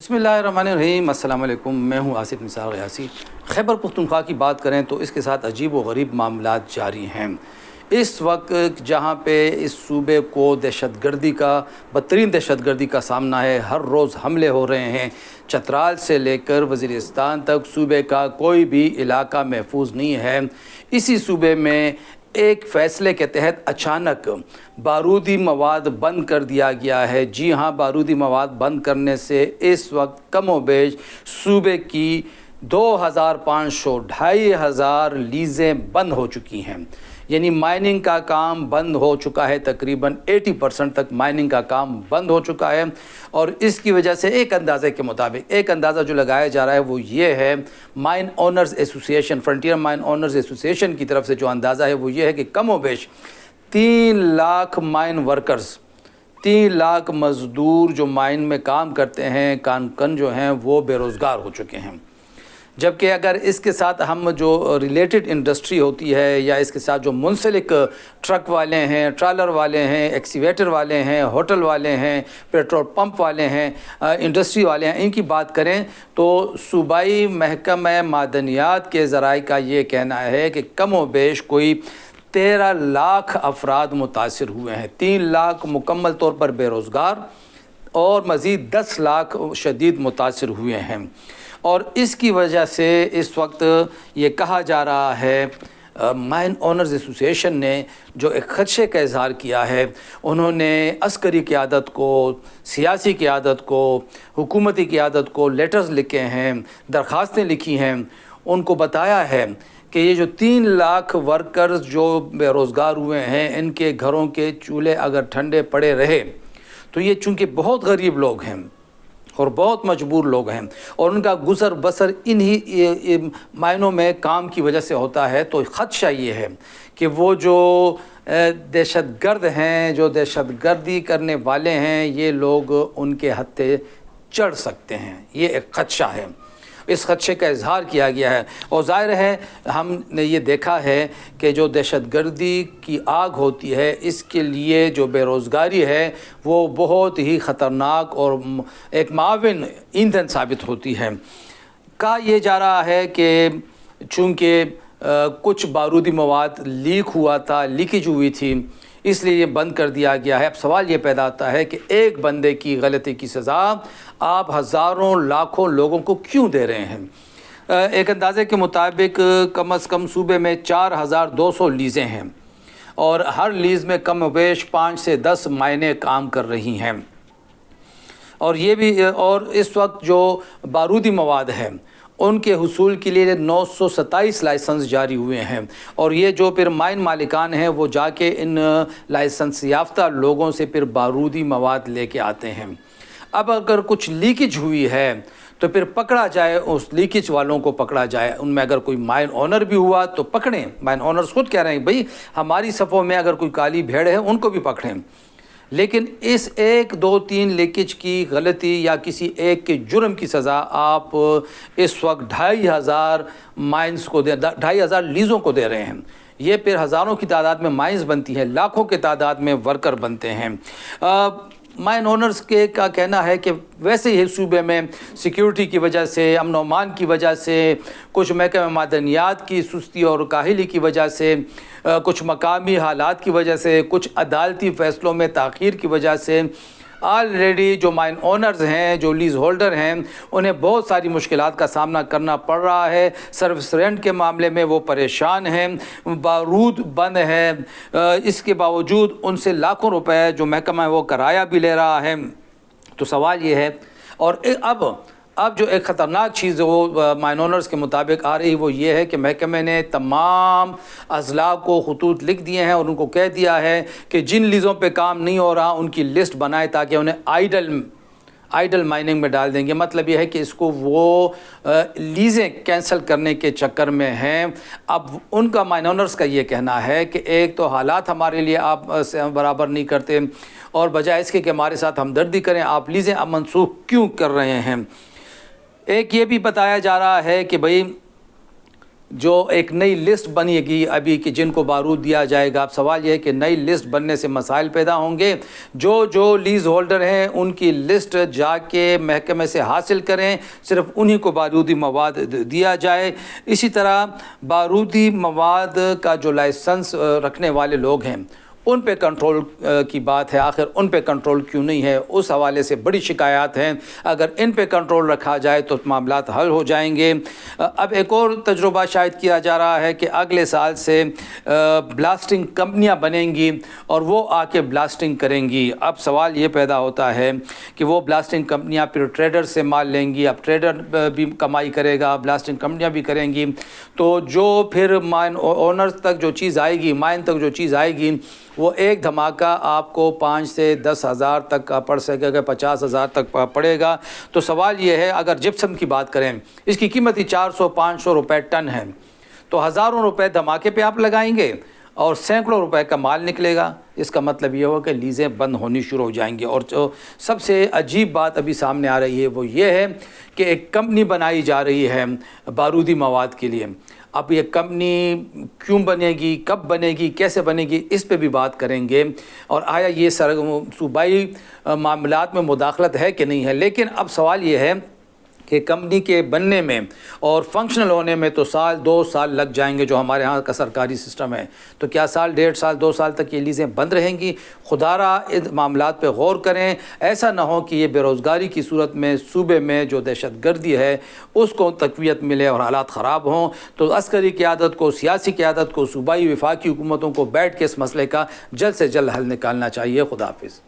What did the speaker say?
बसमिल्लाहिर्रहमानिर्रहीम। अस्सलाम वालेकुम। मैं हूं आसिफ निसार ग़यासी। खैबर पख्तूनख्वा की बात करें तो इसके साथ अजीब व गरीब मामलात जारी हैं। इस वक्त जहां पे इस सूबे को दहशतगर्दी का बदतरीन दहशतगर्दी का सामना है, हर रोज़ हमले हो रहे हैं। चतराल से लेकर वज़ीरिस्तान तक सूबे का कोई भी इलाका महफूज नहीं है। इसी सूबे में एक फ़ैसले के तहत अचानक बारूदी मवाद बंद कर दिया गया है। जी हाँ, बारूदी मवाद बंद करने से इस वक्त कम व बेश सूबे की 2500 2500 लीज़ें बंद हो चुकी हैं। यानी माइनिंग का काम बंद हो चुका है। तकरीबन 80% तक माइनिंग का काम बंद हो चुका है। और इसकी वजह से एक अंदाज़े के मुताबिक एक अंदाज़ा जो लगाया जा रहा है वो ये है, mine owners association, frontier mine owners association की तरफ से जो अंदाज़ा है वो ये है कि कम व बेश 3 लाख माइन वर्कर्स, 3 लाख मज़दूर जो माइन में काम करते हैं, कानकन जो हैं वो बेरोज़गार हो चुके हैं। जबकि अगर इसके साथ हम जो रिलेटेड इंडस्ट्री होती है या इसके साथ जो मुंसलिक ट्रक वाले हैं, ट्रालर वाले हैं, एक्सीवेटर वाले हैं, होटल वाले हैं, पेट्रोल पंप वाले हैं, इंडस्ट्री वाले हैं, इनकी बात करें तो सूबाई महकमा मादनियात के ज़राए का ये कहना है कि कम व बेश कोई 13 लाख अफराद मुतासिर हुए हैं। 3 लाख मुकम्मल तौर पर बेरोज़गार और मज़ीद 10 लाख शदीद मुतासिर हुए हैं। और इसकी वजह से इस वक्त ये कहा जा रहा है, माइन ओनर्स एसोसिएशन ने जो एक ख़दशे का इज़हार किया है, उन्होंने अस्करी क़यादत को, सियासी क़यादत को, हुकूमती क़यादत को लेटर्स लिखे हैं, दरख्वास्तें लिखी हैं। उनको बताया है कि ये जो 3 लाख वर्कर्स जो बेरोज़गार हुए हैं, इनके घरों के चूल्हे अगर ठंडे पड़े रहे तो ये चूँकि बहुत गरीब लोग हैं और बहुत मजबूर लोग हैं और उनका गुज़र बसर इन्हीं मायनों में काम की वजह से होता है, तो ख़दशा ये है कि वो जो दहशतगर्द हैं, जो दहशतगर्दी करने वाले हैं, ये लोग उनके हत्थे चढ़ सकते हैं। ये एक ख़दशा है। इस ख़दशे का इज़हार किया गया है। और ज़ाहिर है हमने ये देखा है कि जो दहशतगर्दी की आग होती है, इसके लिए जो बेरोज़गारी है वो बहुत ही ख़तरनाक और एक माविन ईंधन साबित होती है। कहा यह जा रहा है कि चूँकि कुछ बारूदी मवाद लीक हुआ था, लीकेज हुई थी, इसलिए ये बंद कर दिया गया है। अब सवाल ये पैदा होता है कि एक बंदे की गलती की सज़ा आप हज़ारों लाखों लोगों को क्यों दे रहे हैं। एक अंदाज़े के मुताबिक कम अज़ कम सूबे में 4200 लीज़ें हैं और हर लीज़ में कम व बेश 5 से 10 माइने काम कर रही हैं। और ये भी, और इस वक्त जो बारूदी मवाद है उनके हुसूल के लिए 927 लाइसेंस जारी हुए हैं। और ये जो फिर माइन मालिकान हैं वो जाके इन लाइसेंस याफ्ता लोगों से फिर बारूदी मवाद लेके आते हैं। अब अगर कुछ लीकेज हुई है तो फिर पकड़ा जाए, उस लीकेज वालों को पकड़ा जाए। उनमें अगर कोई माइन ओनर भी हुआ तो पकड़ें। माइन ओनर्स खुद कह रहे हैं भाई हमारी सफ़ों में अगर कोई काली भेड़ है उनको भी पकड़ें। लेकिन इस 1, 2, 3 लीकेज की गलती या किसी एक के जुर्म की सज़ा आप इस वक्त 2500 माइंस को दे, 2500 लीज़ों को दे रहे हैं। ये फिर हज़ारों की तादाद में माइंस बनती हैं, लाखों की तादाद में वर्कर बनते हैं। माइन ओनर्स के का कहना है कि वैसे ही सूबे में सिक्योरिटी की वजह से, अमन व अमान की वजह से, कुछ महकमा मादनियात की सुस्ती और काहिली की वजह से, कुछ मकामी हालात की वजह से, कुछ अदालती फ़ैसलों में ताख़ीर की वजह से ऑलरेडी जो माइन ओनर्स हैं, जो लीज़ होल्डर हैं, उन्हें बहुत सारी मुश्किलात का सामना करना पड़ रहा है। सर्विस रेंट के मामले में वो परेशान हैं, बारूद बंद है, इसके बावजूद उनसे लाखों रुपए जो महकमा है वो किराया भी ले रहा है। तो सवाल ये है, और अब जो एक ख़तरनाक चीज़ वो माइन ओनर्स के मुताबिक आ रही वो ये है कि महकमे ने तमाम अज़ला को खतूत लिख दिए हैं और उनको कह दिया है कि जिन लीज़ों पे काम नहीं हो रहा उनकी लिस्ट बनाए ताकि उन्हें आइडल माइनिंग में डाल देंगे। मतलब ये है कि इसको वो लीज़ें कैंसिल करने के चक्कर में हैं। अब उनका माइन ओनर्स का ये कहना है कि एक तो हालात हमारे लिए आप बराबर नहीं करते और बजाय इसके कि हमारे साथ हमदर्दी करें, आप लीज़ें अब मनसूख क्यों कर रहे हैं। एक ये भी बताया जा रहा है कि भाई جو ایک نئی لسٹ بنے گی ابھی کہ جن کو بارود دیا جائے گا. اب سوال یہ ہے کہ نئی لسٹ بننے سے مسائل پیدا ہوں گے. جو لیز ہولڈر ہیں ان کی لسٹ جا کے محکمے سے حاصل کریں, صرف انہی کو بارودی مواد دیا جائے. اسی طرح بارودی مواد کا جو لائسنس رکھنے والے لوگ ہیں ان پہ کنٹرول کی بات ہے. آخر ان پہ کنٹرول کیوں نہیں ہے, اس حوالے سے بڑی شکایات ہیں. اگر ان پہ کنٹرول رکھا جائے تو معاملات حل ہو جائیں گے. اب ایک اور تجربہ شاید کیا جا رہا ہے کہ اگلے سال سے بلاسٹنگ کمپنیاں بنیں گی اور وہ آ کے بلاسٹنگ کریں گی. اب سوال یہ پیدا ہوتا ہے کہ وہ بلاسٹنگ کمپنیاں پھر ٹریڈر سے مال لیں گی. اب ٹریڈر بھی کمائی کرے گا, بلاسٹنگ کمپنیاں بھی کریں گی, تو جو پھر مائن اونرز تک جو چیز آئے گی, مائن تک جو چیز آئے گی, وہ ایک دھماکہ آپ کو 5 سے 10 ہزار تک کا پڑ سکے گا, 50 ہزار تک پڑے گا. تو سوال یہ ہے, اگر جپسم کی بات کریں اس کی قیمت ہی 400-500 روپے ٹن ہے, تو ہزاروں روپے دھماکے پہ آپ لگائیں گے اور سینکڑوں روپے کا مال نکلے گا. اس کا مطلب یہ ہو کہ لیزیں بند ہونی شروع ہو جائیں گی. اور جو سب سے عجیب بات ابھی سامنے آ رہی ہے وہ یہ ہے کہ ایک کمپنی بنائی جا رہی ہے بارودی مواد کے لیے. اب یہ کمپنی کیوں بنے گی, کب بنے گی, کیسے بنے گی, اس پہ بھی بات کریں گے. اور آیا یہ صوبائی معاملات میں مداخلت ہے کہ نہیں ہے. لیکن اب سوال یہ ہے کہ کمپنی کے بننے میں اور فنکشنل ہونے میں تو 1-2 سال لگ جائیں گے, جو ہمارے ہاں کا سرکاری سسٹم ہے. تو کیا 1.5-1.5-2 سال تک یہ لیزیں بند رہیں گی؟ خدا را ان معاملات پہ غور کریں. ایسا نہ ہو کہ یہ بے روزگاری کی صورت میں صوبے میں جو دہشت گردی ہے اس کو تقویت ملے اور حالات خراب ہوں. تو عسکری قیادت کو, سیاسی قیادت کو, صوبائی وفاقی حکومتوں کو بیٹھ کے اس مسئلے کا جلد سے جلد حل نکالنا چاہیے. خدا حافظ.